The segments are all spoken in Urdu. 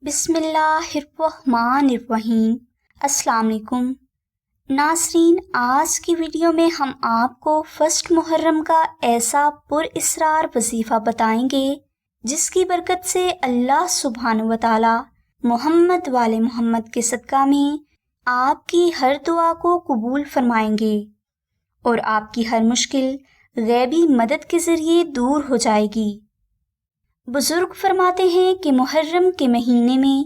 بسم اللہ الرحمن الرحیم۔ السلام علیکم ناظرین، آج کی ویڈیو میں ہم آپ کو فرسٹ محرم کا ایسا پر اسرار وظیفہ بتائیں گے جس کی برکت سے اللہ سبحانہ و تعالی محمد والے محمد کے صدقہ میں آپ کی ہر دعا کو قبول فرمائیں گے اور آپ کی ہر مشکل غیبی مدد کے ذریعے دور ہو جائے گی۔ بزرگ فرماتے ہیں کہ محرم کے مہینے میں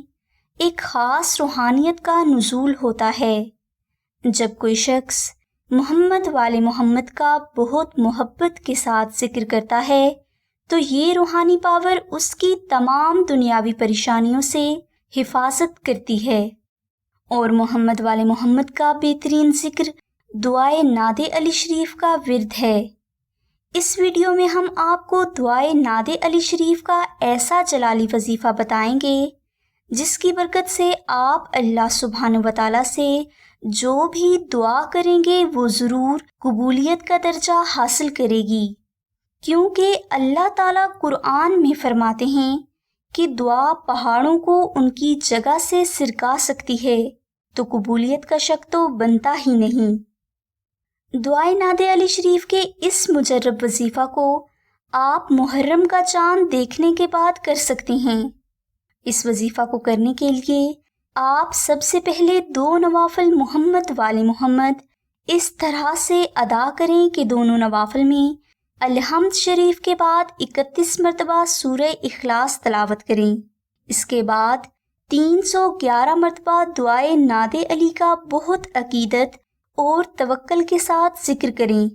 ایک خاص روحانیت کا نزول ہوتا ہے۔ جب کوئی شخص محمد والے محمد کا بہت محبت کے ساتھ ذکر کرتا ہے تو یہ روحانی پاور اس کی تمام دنیاوی پریشانیوں سے حفاظت کرتی ہے۔ اور محمد والے محمد کا بہترین ذکر دعائے ناد علی شریف کا ورد ہے۔ اس ویڈیو میں ہم آپ کو دعائے ناد علی شریف کا ایسا جلالی وظیفہ بتائیں گے جس کی برکت سے آپ اللہ سبحانہ و تعالیٰ سے جو بھی دعا کریں گے وہ ضرور قبولیت کا درجہ حاصل کرے گی، کیونکہ اللہ تعالیٰ قرآن میں فرماتے ہیں کہ دعا پہاڑوں کو ان کی جگہ سے سرکا سکتی ہے، تو قبولیت کا شک تو بنتا ہی نہیں۔ دعائے ناد علی شریف کے اس مجرب وظیفہ کو آپ محرم کا چاند دیکھنے کے بعد کر سکتے ہیں۔ اس وظیفہ کو کرنے کے لیے آپ سب سے پہلے 2 نوافل محمد والے محمد اس طرح سے ادا کریں کہ دونوں نوافل میں الحمد شریف کے بعد 31 مرتبہ سورہ اخلاص تلاوت کریں۔ اس کے بعد 311 مرتبہ دعائے ناد علی کا بہت عقیدت اور توکل کے ساتھ ذکر کریں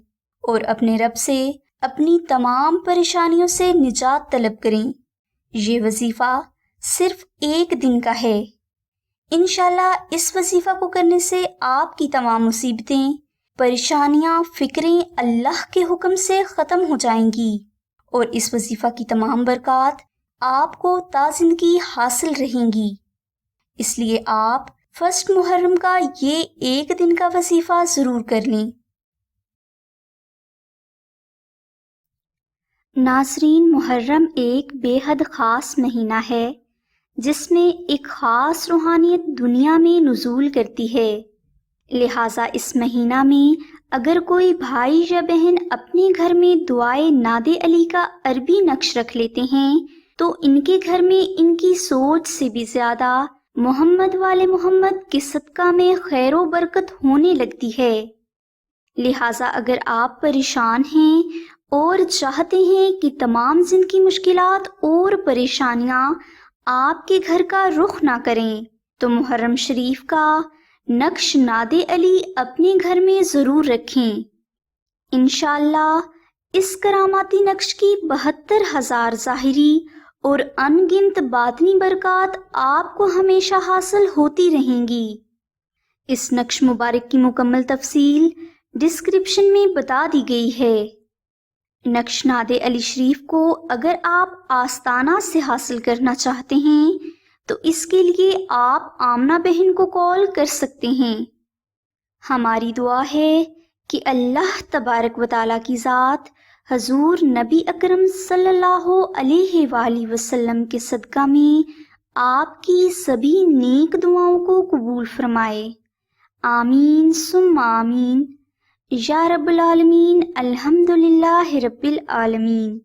اور اپنے رب سے اپنی تمام پریشانیوں سے نجات طلب کریں۔ یہ وظیفہ صرف 1 دن کا ہے۔ انشاءاللہ اس وظیفہ کو کرنے سے آپ کی تمام مصیبتیں، پریشانیاں، فکریں اللہ کے حکم سے ختم ہو جائیں گی اور اس وظیفہ کی تمام برکات آپ کو تا زندگی حاصل رہیں گی۔ اس لیے آپ فرسٹ محرم کا یہ 1 دن کا وظیفہ ضرور کر لیں۔ ناظرین، محرم ایک بے حد خاص مہینہ ہے جس میں ایک خاص روحانیت دنیا میں نزول کرتی ہے، لہٰذا اس مہینہ میں اگر کوئی بھائی یا بہن اپنے گھر میں دعائے ناد علی کا عربی نقش رکھ لیتے ہیں تو ان کے گھر میں ان کی سوچ سے بھی زیادہ محمد والے محمد کے صدقہ میں خیر و برکت ہونے لگتی ہے۔ لہٰذا اگر آپ پریشان ہیں اور چاہتے ہیں کہ تمام زندگی مشکلات اور پریشانیاں آپ کے گھر کا رخ نہ کریں تو محرم شریف کا نقش ناد علی اپنے گھر میں ضرور رکھیں۔ انشاءاللہ اس کراماتی نقش کی 72,000 ظاہری اور ان گنت باطنی برکات آپ کو ہمیشہ حاصل ہوتی رہیں گی۔ اس نقش مبارک کی مکمل تفصیل ڈسکرپشن میں بتا دی گئی ہے۔ نقش ناد علی شریف کو اگر آپ آستانہ سے حاصل کرنا چاہتے ہیں تو اس کے لیے آپ آمنہ بہن کو کال کر سکتے ہیں۔ ہماری دعا ہے کہ اللہ تبارک و تعالیٰ کی ذات حضور نبی اکرم صلی اللہ علیہ وآلہ وسلم کے صدقہ میں آپ کی سبھی نیک دعاؤں کو قبول فرمائے۔ آمین ثم آمین یا رب العالمین۔ الحمدللہ رب العالمین۔